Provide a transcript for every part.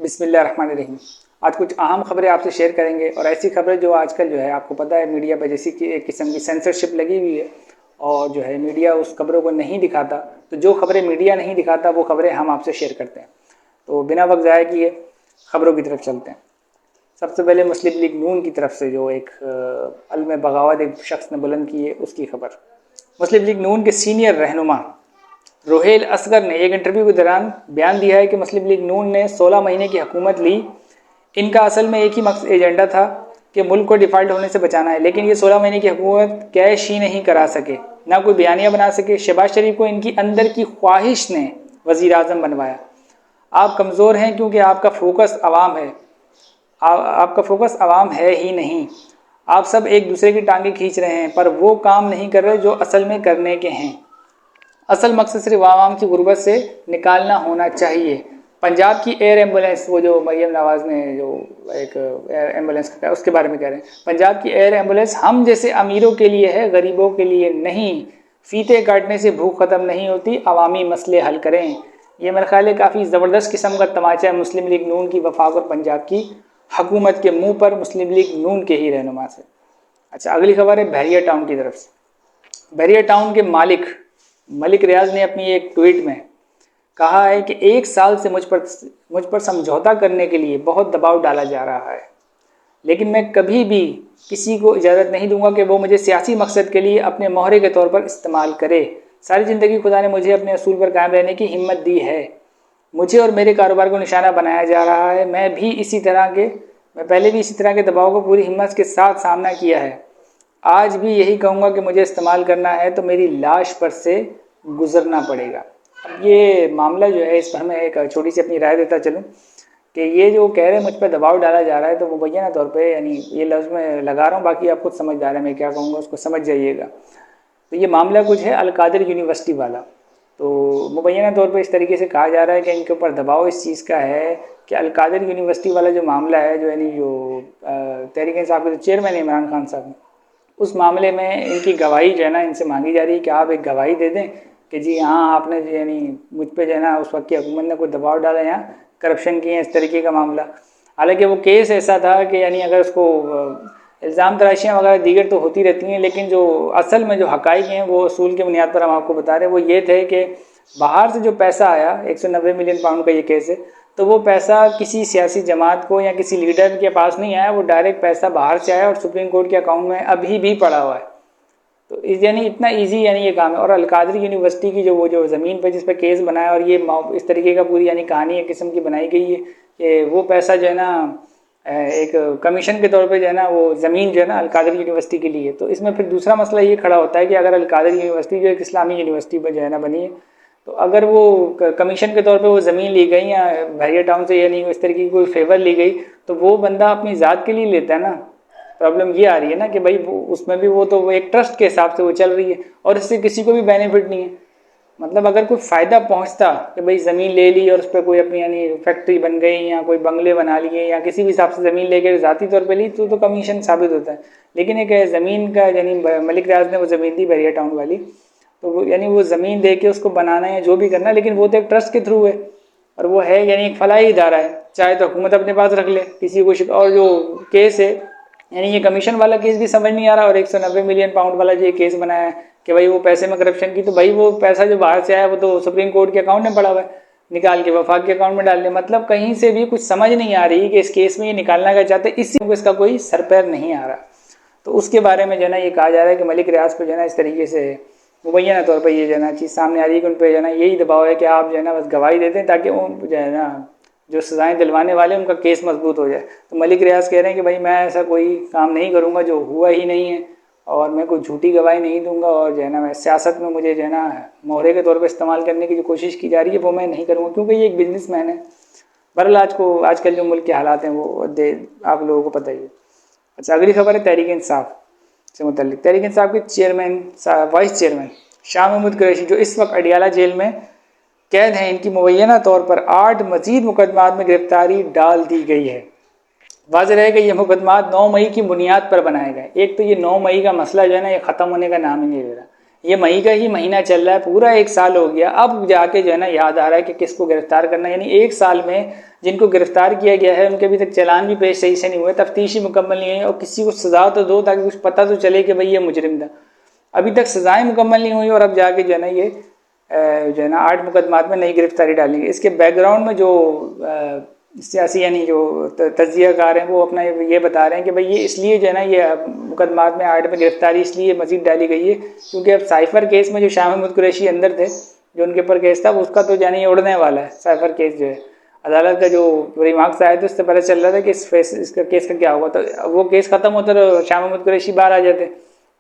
बिस्मिल्लाहिर्रहमानिर्रहीम। आज कुछ अहम खबरें आपसे शेयर करेंगे और ऐसी खबरें जो आजकल जो है आपको पता है मीडिया पर जैसी कि एक किस्म की सेंसरशिप लगी हुई है और जो है मीडिया उस खबरों को नहीं दिखाता। तो जो खबरें मीडिया नहीं दिखाता वो खबरें हम आपसे शेयर करते हैं। तो बिना वक्त ज़ाया किए खबरों की तरफ चलते हैं। सबसे पहले मुस्लिम लीग नून की तरफ से जो एक अलम बगावत एक शख्स ने बुलंद की है उसकी खबर। मुस्लिम लीग नून के सीनियर रहनुमा रोहेल असगर ने एक इंटरव्यू के दौरान बयान दिया है कि मुस्लिम लीग नून ने 16 महीने की हुकूमत ली। इनका असल में एक ही एजेंडा था कि मुल्क को डिफ़ॉल्ट होने से बचाना है, लेकिन ये 16 महीने की हुकूमत कैश ही नहीं करा सके, ना कोई बयानिया बना सके। शहबाज शरीफ को इनकी अंदर की ख्वाहिश ने वज़ीर आज़म बनवाया। आप कमज़ोर हैं क्योंकि आपका फोकस आवाम है, आपका फोकस आवाम है ही नहीं। आप सब एक दूसरे की टांगे खींच रहे हैं पर वो काम नहीं कर रहे जो असल में करने के हैं। असल मकसद सिर्फ आवाम की गुर्बत से निकालना होना चाहिए। पंजाब की एयर एम्बुलेंस, वो जो मरियम नवाज ने जो एक एयर एम्बुलेंस का उसके बारे में कह रहे हैं, पंजाब की एयर एम्बुलेंस हम जैसे अमीरों के लिए है, गरीबों के लिए नहीं। फीते काटने से भूख ख़त्म नहीं होती, अवामी मसले हल करें। ये मेरे ख्याल है काफ़ी ज़बरदस्त किस्म का तमाचा है मुस्लिम लीग नून की वफाक और पंजाब की हुकूमत के मुँह पर, मुस्लिम लीग नून के ही रहनुमा से। अच्छा, अगली खबर है बहरिया टाउन की तरफ से। बहरिया टाउन के मलिक रियाज ने अपनी एक ट्वीट में कहा है कि 1 साल से मुझ पर समझौता करने के लिए बहुत दबाव डाला जा रहा है, लेकिन मैं कभी भी किसी को इजाज़त नहीं दूंगा कि वो मुझे सियासी मकसद के लिए अपने मोहरे के तौर पर इस्तेमाल करे। सारी ज़िंदगी खुदा ने मुझे अपने असूल पर कायम रहने की हिम्मत दी है। मुझे और मेरे कारोबार को निशाना बनाया जा रहा है। मैं पहले भी इसी तरह के दबाव को पूरी हिम्मत के साथ सामना किया है। आज भी यही कहूँगा कि मुझे इस्तेमाल करना है तो मेरी लाश पर से गुजरना पड़ेगा। अब ये मामला जो है, इस पर मैं एक छोटी सी अपनी राय देता चलूँ कि ये जो कह रहे हैं मुझ पर दबाव डाला जा रहा है, तो मुबैना तौर पे यानी ये लफ्ज़ मैं लगा रहा हूँ, बाकी आप खुद समझदार है मैं क्या कहूँगा, उसको समझ जाइएगा। तो ये मामला कुछ है अलकादिर यूनिवर्सिटी वाला। तो मुबैना तौर पे इस तरीके से कहा जा रहा है कि इनके ऊपर दबाव इस चीज़ का है कि अलकादिर यूनिवर्सिटी वाला जो मामला है, जो यानी जो तहरीक इंसाफ के जो चेयरमैन इमरान खान साहब, उस मामले में इनकी गवाही जो है ना इनसे मांगी जा रही है कि आप एक गवाही दे दें कि जी हाँ आपने जो यानी मुझ पे जो है ना उस वक्त की हुकूमत ने कोई दबाव डाला, यहाँ करप्शन किए इस तरीके का मामला। हालांकि वो केस ऐसा था कि यानी अगर उसको इल्ज़ाम तराशियाँ वगैरह दीगर तो होती रहती हैं, लेकिन जो असल में जो हक़ाइक़ हैं वो असूल की बुनियाद पर हम आपको बता रहे हैं, वो ये थे कि बाहर से जो पैसा आया 190 मिलियन पाउंड का ये केस है, तो वो पैसा किसी सियासी जमात को या किसी लीडर के पास नहीं आया, वो डायरेक्ट पैसा बाहर से आया और सुप्रीम कोर्ट के अकाउंट में अभी भी पड़ा हुआ है। तो यानी इतना इजी यानी ये काम है। और अलकादिर यूनिवर्सिटी की जो ज़मीन पर जिस पर केस बनाया और ये इस तरीके का पूरी यानी कहानी एक किस्म की बनाई गई है कि वो पैसा जो है ना एक कमीशन के तौर पे जो है ना वो ज़मीन जो है ना अलकादिर यूनिवर्सिटी के लिए। तो इसमें फिर दूसरा मसला ये खड़ा होता है कि अगर अलकादिर यूनिवर्सिटी जो एक इस्लामी यूनिवर्सिटी पर जो है ना बनी है, तो अगर वो कमीशन के तौर पे वो ज़मीन ली गई या बहरिया टाउन से यानी इस तरीके की कोई फेवर ली गई, तो वो बंदा अपनी ज़ात के लिए लेता है ना। प्रॉब्लम ये आ रही है ना कि भाई वो उसमें भी वो तो वो एक ट्रस्ट के हिसाब से वो चल रही है और इससे किसी को भी बेनिफिट नहीं है। मतलब अगर कोई फ़ायदा पहुंचता कि भाई ज़मीन ले ली और उस पर कोई अपनी यानी फैक्ट्री बन गई या कोई बंगले बना लिए या किसी भी हिसाब से ज़मीन लेकर ज़ाती तौर पे ली, तो कमीशन साबित होता है। लेकिन एक ज़मीन का यानी मलिक रियाज ने वो ज़मीन दी बहरिया टाउन वाली, तो वो यानी वो ज़मीन दे के उसको बनाना है जो भी करना, लेकिन वो तो एक ट्रस्ट के थ्रू है और वो है यानी एक फलाही इदारा है, चाहे तो हुकूमत अपने पास रख ले किसी को। और जो केस है यानी ये कमीशन वाला केस भी समझ नहीं आ रहा, और 190 मिलियन पाउंड वाला जो केस बनाया है कि भाई वो पैसे में करप्शन की, तो भाई वो पैसा जो बाहर से आया वो तो सुप्रीम कोर्ट के अकाउंट में पड़ा हुआ है, निकाल के वफाक के अकाउंट में डाल दे। मतलब कहीं से भी कुछ समझ नहीं आ रही कि इस केस में ये निकालना क्या चाहते, इसी को इसका कोई सर पैर नहीं आ रहा। तो उसके बारे में जो है ना ये कहा जा रहा है कि मलिक रियाज पर जो है ना इस तरीके से मुबैना तौर पर ये जो है ना चीज़ सामने आ रही है कि उन पर जो है ना यही दबाव है कि आप जो है ना बस गवाही दे दें ताकि वो जो है ना जो सजाएं दिलवाने वाले उनका केस मजबूत हो जाए। तो मलिक रियाज कह रहे हैं कि भाई मैं ऐसा कोई काम नहीं करूँगा जो हुआ ही नहीं है, और मैं कोई झूठी गवाही नहीं दूंगा, और जो है ना मैं सियासत में मुझे जो है ना मोहरे के तौर पर इस्तेमाल करने की जो कोशिश की जा रही है वो मैं नहीं करूँगा, क्योंकि ये एक बिजनेसमैन है। बहरहाल आजकल जो मुल्क के हालात हैं वो आप लोगों को पता ही है। अच्छा, अगली खबर है तहरीक इंसाफ से मुतल्लिक। तहरीक इंसाफ के वाइस चेयरमैन शाह महमूद कुरैशी जो इस वक्त अडियाला जेल में कैद हैं, इनकी मुबैना तौर पर 8 मजीद मुकदमात में गिरफ्तारी डाल दी गई है। वाज़ेह है कि ये मुकदमात 9 मई की बुनियाद पर बनाए गए। एक तो ये 9 मई का मसला जो है ना ये ख़त्म होने का नाम ही नहीं ले रहा। ये मई का ही महीना चल रहा है, पूरा 1 साल हो गया, अब जाके जो है ना याद आ रहा है कि किसको गिरफ्तार करना। यानी 1 साल में जिनको गिरफ्तार किया गया है उनके अभी तक चालान भी पेश सही से नहीं हुए, तफ्तीश ही मुकम्मल नहीं हुई, और किसी को सजा तो दो ताकि कुछ पता तो चले कि भाई ये मुजरिम था। अभी तक सजाएं मुकम्मल नहीं हुई और अब जाके जो है ना ये जो है ना 8 मुकदमात में नई गिरफ्तारी डालेंगे। इसके बैकग्राउंड में जो सियासी यानी जो तज्जियाकार हैं वो अपना ये बता रहे हैं कि भाई ये इसलिए जो है ना ये मुकदमात में 8 में गिरफ्तारी इसलिए मजीद डाली गई है क्योंकि अब साइफर केस में जो शाह महमूद कुरैशी अंदर थे, जो उनके ऊपर केस था, उसका तो जानी ये उड़ने वाला है। साइफर केस जो है अदालत का जो रिमार्क्स आए थे उससे पता चल रहा था कि इसका केस का क्या होगा, तो वो केस खत्म होता तो शाह महमूद कुरैशी बाहर आ जाते।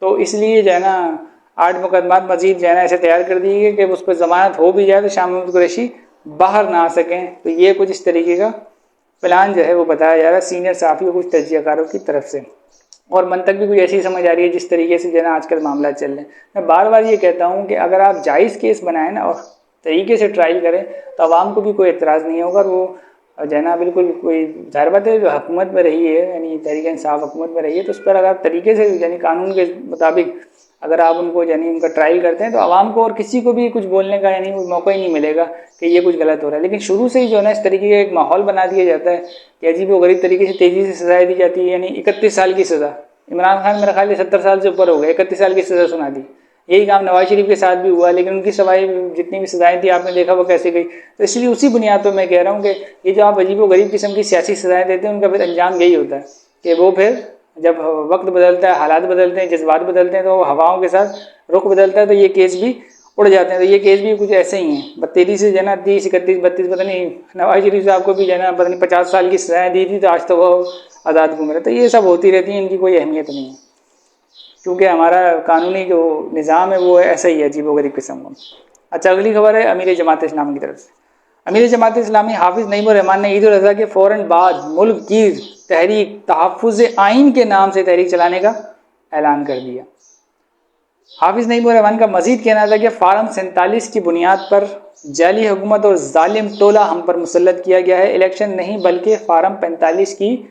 तो इसलिए जो है ना 8 मुकदमात मजीद जो है ना ऐसे तैयार कर दिए गए कि उस पर जमानत हो भी जाए तो शाह महमूद कुरैशी बाहर ना आ सकें। तो ये कुछ इस तरीके का प्लान जो है वो बताया जा रहा है सीनियर सहाफ़ी और कुछ तज्जियाकारों की तरफ से, और मन तक भी कुछ ऐसी समझ आ रही है जिस तरीके से जो है ना आजकल मामला चल रहे हैं। मैं बार बार ये कहता हूँ कि अगर आप जायज़ केस बनाएं ना और तरीके से ट्रायल करें तो आवाम को भी कोई एतराज़ नहीं होगा, और वो जो है ना बिल्कुल कोई ज़ाहिर बात है जो हुकूमत में रही है यानी तहरीक इंसाफ हुकूमत में रही है तो उस पर अगर आप तरीके से यानी कानून के मुताबिक अगर आप उनको यानी उनका ट्रायल करते हैं तो आवाम को और किसी को भी कुछ बोलने का यानी मौका ही नहीं मिलेगा कि ये कुछ गलत हो रहा है। लेकिन शुरू से ही जो है ना इस तरीके का एक माहौल बना दिया जाता है कि अजीब व गरीब तरीके से तेज़ी से सजाएं दी जाती है। यानी 31 साल की सज़ा, इमरान खान मेरा ख्याल 70 साल से ऊपर हो गए, 31 साल की सज़ा सुना दी। यही काम नवाज शरीफ के साथ भी हुआ, लेकिन उनकी सवाई जितनी भी सजाएं थी आपने देखा वो कैसे गई। तो इसलिए उसी बुनियाद पर मैं कह रहा हूँ कि ये जो आप अजीब व गरीब किस्म की सियासी सजाएं देते हैं उनका फिर अंजाम यही होता है कि वो फिर जब वक्त बदलता है, हालात बदलते हैं, जज्बात बदलते हैं, तो हवाओं के साथ रुख बदलता है तो ये केस भी उड़ जाते हैं। तो ये केस भी कुछ ऐसे ही हैं, 32 से जना 30, 31, 32 पता नहीं नवाज शरीफ साहब को भी जना पता नहीं 50 साल की सजाएं दी थी तो आज तो वो आज़ाद घूम रहे। तो ये सब होती रहती है, इनकी कोई अहमियत नहीं है क्योंकि हमारा कानूनी जो निज़ाम है वो ऐसा ही है अजीब व गरीब किस्म का। अच्छा, अगली खबर है अमीर जमात इस्लामी की तरफ से। अमीर जमात इस्लामी हाफिज़ नईम उर रहमान ने ईद उल अज़हा के फ़ौरन बाद मुल्क की तहरीक तहफ़्फ़ुज़ आइन के नाम से तहरीक चलाने का ऐलान कर दिया। हाफिज़ नईम उर रहमान का मजीद कहना था कि फार्म 47 की बुनियाद पर जाली हुकूमत और जालिम टोला हम पर मुसल्लत किया गया है। इलेक्शन नहीं बल्कि फार्म 45 की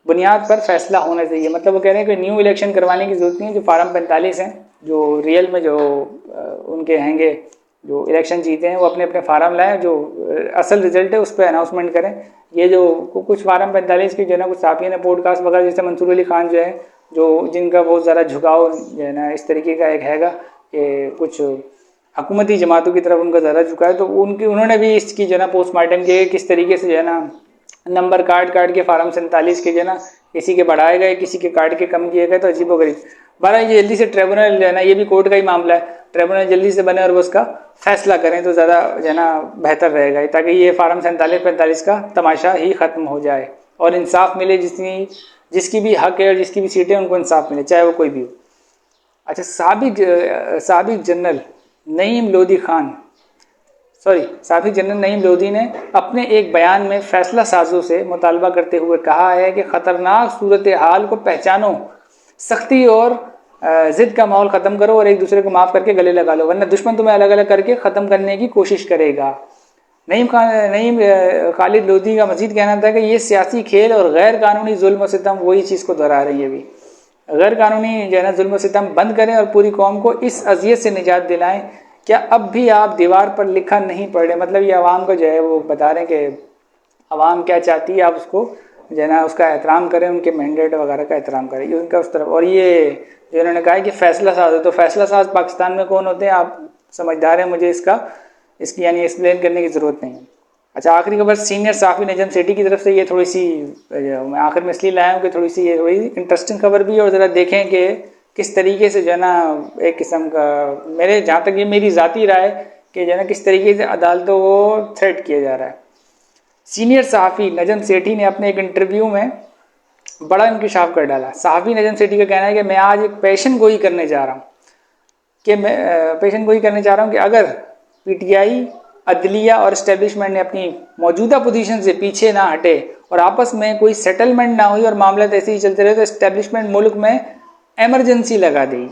बुनियाद पर फैसला होना चाहिए। मतलब वो कह रहे हैं कि न्यू इलेक्शन करवाने की जरूरत नहीं है, जो फार्म 45 हैं जो रियल में जो उनके हैंगे जो इलेक्शन जीते हैं वो अपने अपने फार्म लाएं, जो असल रिजल्ट है उस पर अनाउंसमेंट करें। ये जो कुछ फार्म 45 की जो है ना कुछ साफियों ने पॉडकास्ट वगैरह, जैसे मंसूर अली खान जो है जो जिनका बहुत ज़्यादा झुकाव जो है ना इस तरीके का एक हैगा कि कुछ हुकूमती जमातों की तरफ उनका ज़्यादा झुका है, तो उन्होंने भी इसकी जो है ना पोस्टमार्टम किया किस तरीके से जो है ना नंबर काट के फार्म 47 के जो है ना किसी के बढ़ाए गए, किसी के काट के कम किए गए, तो अजीब व गरीब। बहरहाल ये जल्दी से ट्रिब्यूनल जो है ना, ये भी कोर्ट का ही मामला है, ट्रिब्यूनल जल्दी से बने और वो उसका फैसला करें तो ज़्यादा जो है ना बेहतर रहेगा, ताकि ये फार्म 47-45 का तमाशा ही ख़त्म हो जाए और इंसाफ मिले, जिसकी भी हक है और जिसकी भी सीटें उनको इंसाफ मिले, चाहे वो कोई भी हो। अच्छा, साबिक जनरल नईम लोधी ने अपने एक बयान में फैसला साजों से मुतालबा करते हुए कहा है कि ख़तरनाक सूरत हाल को पहचानो, सख्ती और ज़िद का माहौल ख़त्म करो और एक दूसरे को माफ़ करके गले लगा लो, वरना दुश्मन तुम्हें अलग अलग करके ख़त्म करने की कोशिश करेगा। नईम खालिद लोधी का मजीद कहना था कि ये सियासी खेल और गैर कानूनी जुल्म और सितम वही चीज़ को दोहरा रही है। भी गैर कानूनी जो है ना जुल्म और सितम बंद करें और पूरी कौम को इस अजियत से निजात दिलाएं। क्या अब भी आप दीवार पर लिखा नहीं पढ़ रहे? मतलब ये आवाम को जो है वो बता रहे हैं कि आवाम क्या चाहती है, आप उसको जो है ना उसका एहतराम करें, उनके मैंडेट वगैरह का एहतराम करें, ये उनका उस तरफ। और ये जो इन्होंने कहा है कि फैसला साज है, तो फैसला साज पाकिस्तान में कौन होते हैं आप समझदार हैं, मुझे इसकी यानी एक्सप्लेन करने की ज़रूरत नहीं है। अच्छा, आखिरी खबर सीनियर सहाफ़ी नजम सेठी की तरफ से। ये थोड़ी सी मैं आखिर में इसलिए लाया हूँ कि थोड़ी इंटरेस्टिंग खबर भी है और ज़रा देखें कि किस तरीके से जो है ना एक किस्म का, मेरे जहाँ तक ये मेरी ज़ाती राय कि जो है ना किस तरीके से अदालतों को थ्रेट किया जा रहा है। सीनियर सहाफ़ी नजम सेठी ने अपने एक इंटरव्यू में बड़ा इंकशाफ कर डाला। सहाफ़ी नजम सेठी का कहना है कि मैं आज एक पेशन गोई करने जा रहा हूँ कि अगर पीटीआई, अदलिया और इस्टेब्लिशमेंट ने अपनी मौजूदा पोजीशन से पीछे ना हटे और आपस में कोई सेटलमेंट ना हुई और मामला ऐसे ही चलते रहे तो इस्टेब्लिशमेंट मुल्क में एमरजेंसी लगा देगी।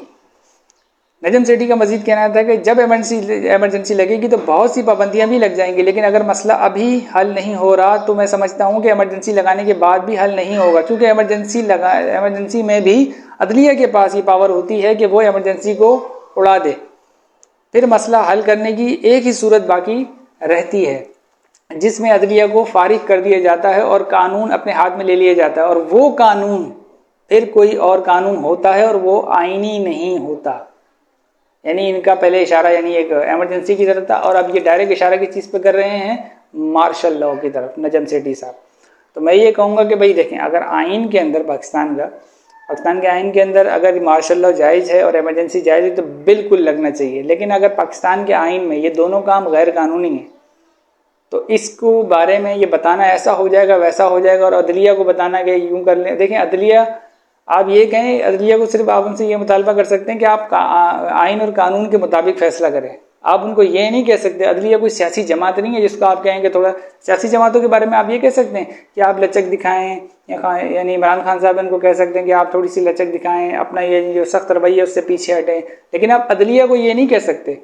नजम सेठी का मजीद कहना था कि जब एमरजेंसी लगेगी तो बहुत सी पाबंदियां भी लग जाएंगी, लेकिन अगर मसला अभी हल नहीं हो रहा तो मैं समझता हूं कि एमरजेंसी लगाने के बाद भी हल नहीं होगा, क्योंकि एमरजेंसी में भी अदलिया के पास ये पावर होती है कि वो एमरजेंसी को उड़ा दे। फिर मसला हल करने की एक ही सूरत बाकी रहती है, जिसमें अदलिया को फारिग कर दिया जाता है और कानून अपने हाथ में ले लिया जाता है, और वो कानून फिर कोई और कानून होता है और वो आईनी नहीं होता। यानी इनका पहले इशारा यानी एक इमरजेंसी की तरफ था, और अब ये डायरेक्ट इशारा की चीज़ पे कर रहे हैं, मार्शल लॉ की तरफ, नजम सेठी साहब। तो मैं ये कहूँगा कि भाई देखें, अगर आइन के अंदर पाकिस्तान के आइन के अंदर अगर मार्शल लॉ जायज़ है और इमरजेंसी जायज़ है तो बिल्कुल लगना चाहिए। लेकिन अगर पाकिस्तान के आइन में ये दोनों काम गैर कानूनी है तो इसको बारे में ये बताना ऐसा हो जाएगा वैसा हो जाएगा, और अदलिया को बताना कि यूं कर लें। देखें अदलिया, आप ये कहें अदलिया को, सिर्फ आप उनसे ये मुतालबा कर सकते हैं कि आप आइन और कानून के मुताबिक फैसला करें। आप उनको ये नहीं कह सकते, अदलिया कोई सियासी जमात नहीं है जिसको आप कहेंगे थोड़ा, सियासी जमातों के बारे में आप ये कह सकते हैं कि आप लचक दिखाएं, यानी इमरान खान साहब इनको कह सकते हैं कि आप थोड़ी सी लचक दिखाएं, अपना ये जो सख्त रवैया है उससे पीछे हटें। लेकिन आप अदलिया को ये नहीं कह सकते।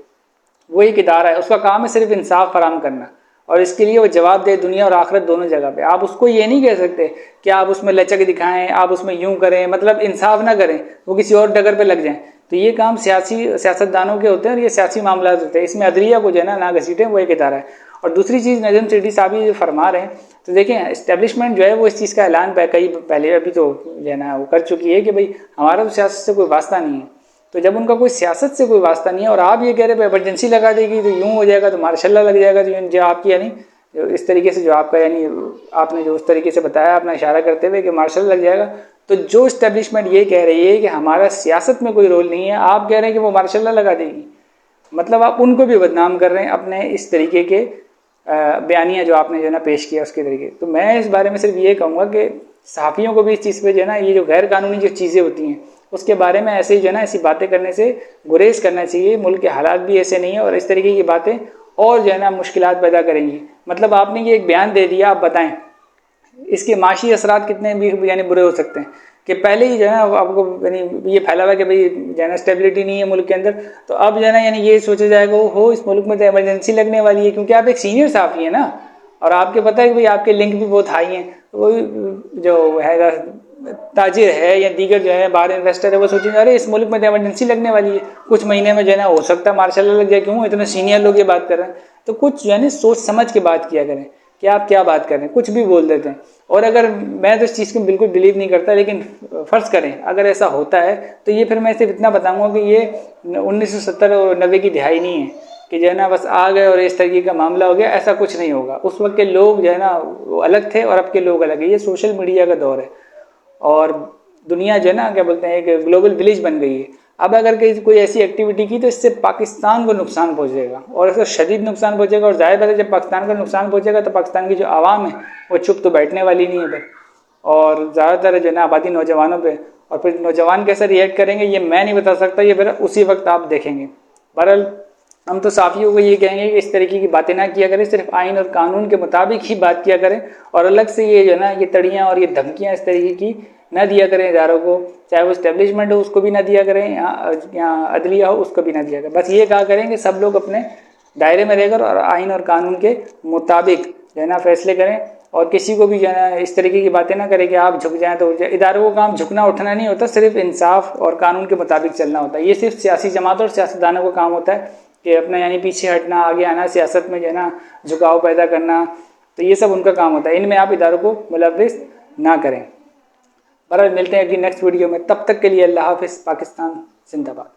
वो एक इदारा है, उसका काम है सिर्फ इंसाफ फराम करना, और इसके लिए वो जवाब दे दुनिया और आखिरत दोनों जगह पे। आप उसको ये नहीं कह सकते कि आप उसमें लचक दिखाएं, आप उसमें यूं करें, मतलब इंसाफ ना करें, वो किसी और डगर पे लग जाएं। तो ये काम सियासतदानों के होते हैं और ये सियासी मामला होते हैं। इसमें अदलिया को जो है ना घसीटें, वो एक इदारा है। और दूसरी चीज़ नजम सेठी साहब ये फरमा रहे हैं, तो देखें इस्टेब्लिशमेंट जो है वो इस चीज़ का ऐलान कई पहले अभी तो जो है ना वो कर चुकी है कि भाई हमारा तो सियासत से कोई वास्ता नहीं है। तो जब उनका कोई सियासत से कोई वास्ता नहीं है और आप ये कह रहे हैं इमरजेंसी लगा देगी तो यूं हो जाएगा, तो मार्शल लग जाएगा, तो जो आपकी यानी इस तरीके से जो आपका यानी आपने जो उस तरीके से बताया अपना इशारा करते हुए कि मार्शल लग जाएगा, तो जो इस्टेब्लिशमेंट ये कह रही है कि हमारा सियासत में कोई रोल नहीं है, आप कह रहे हैं कि वो मार्शल लगा देगी, मतलब आप उनको भी बदनाम कर रहे हैं अपने इस तरीके के बयानियाँ जो आपने जो है ना पेश किया उसके तरीके। तो मैं इस बारे में सिर्फ ये कहूँगा कि सहाफ़ियों को भी इस चीज़ पे जो है ना, ये जो गैर कानूनी जो चीज़ें होती हैं उसके बारे में ऐसे ही जो है ना ऐसी बातें करने से गुरेज करना चाहिए। मुल्क के हालात भी ऐसे नहीं है और इस तरीके की बातें और जो है ना मुश्किलात पैदा करेंगी। मतलब आपने ये एक बयान दे दिया, आप बताएं इसके माशी असरात कितने भी यानी बुरे हो सकते हैं कि पहले ही जो है ना आपको यानी ये फैला हुआ कि भाई जो है ना स्टेबिलिटी नहीं है मुल्क के अंदर, तो अब जो है ना यानी ये सोचा जाएगा हो इस मुल्क में तो इमरजेंसी लगने वाली है, क्योंकि आप एक सीनियर सहाफ़ी है ना और आपके पता है कि भाई आपके लिंक भी बहुत हाई हैं। वो जो है ताजिर है या दीगर जो है बाहर इन्वेस्टर है वो सोचेंगे अरे इस मुल्क में तो इमरजेंसी लगने वाली है, कुछ महीने में जो है ना हो सकता है मार्शल लग जाए, क्यों इतने सीनियर लोग ये बात कर रहे हैं। तो कुछ जो है ना सोच समझ के बात किया करें कि आप क्या बात कर रहे हैं, कुछ भी बोल देते हैं। और अगर मैं तो इस चीज़ को बिल्कुल बिलीव नहीं करता, लेकिन फ़र्ज़ करें अगर ऐसा होता है तो ये फिर मैं सिर्फ इतना बताऊँगा कि ये 1970 और 90 की दिहाई नहीं है कि जो है ना बस आ गए और इस तरीके का मामला हो गया, ऐसा कुछ नहीं होगा। उस वक्त के लोग जो है ना वो अलग थे और अब के लोग अलग है। ये सोशल मीडिया का दौर है और दुनिया जो है ना क्या बोलते हैं एक ग्लोबल विलेज बन गई है। अब अगर कोई ऐसी एक्टिविटी की तो इससे पाकिस्तान को नुकसान पहुंचेगा और इसका शदीद नुकसान पहुंचेगा। और जाहिर है जब पाकिस्तान का नुकसान पहुंचेगा तो पाकिस्तान की जो आवाम है वो चुप तो बैठने वाली नहीं है फिर, और ज़्यादातर जो है ना आबादी नौजवानों पे, और फिर नौजवान कैसे रिएक्ट करेंगे ये मैं नहीं बता सकता, ये फिर उसी वक्त आप देखेंगे। बहरहाल हम तो साफियों को ये कहेंगे कि इस तरीके की बातें ना किया करें, सिर्फ आइन और कानून के मुताबिक ही बात किया करें और अलग से ये जो है ना ये तड़ियाँ और ये धमकियाँ इस तरीके की ना दिया करें इदारों को, चाहे वो इस्टेब्लिशमेंट हो उसको भी ना दिया करें, यहाँ अदलिया हो उसको भी ना दिया करें। बस ये कहा करें कि सब लोग अपने दायरे में रहकर और आइन और कानून के मुताबिक जो है ना फैसले करें और किसी को भी जो है ना इस तरीके की बातें ना करें कि आप झुक जाएं तो इदारों का काम झुकना उठना नहीं होता, सिर्फ इंसाफ और कानून के मुताबिक चलना होता है। ये सिर्फ सियासी जमात और सियासतदानों का काम होता है कि अपना यानी पीछे हटना, आगे आना, सियासत में जो है ना झुकाव पैदा करना, तो ये सब उनका काम होता है। इनमें आप इदारों को मुलव्विस ना करें। बहरहाल मिलते हैं अगली नेक्स्ट वीडियो में, तब तक के लिए अल्लाह हाफिज़। पाकिस्तान जिंदाबाद।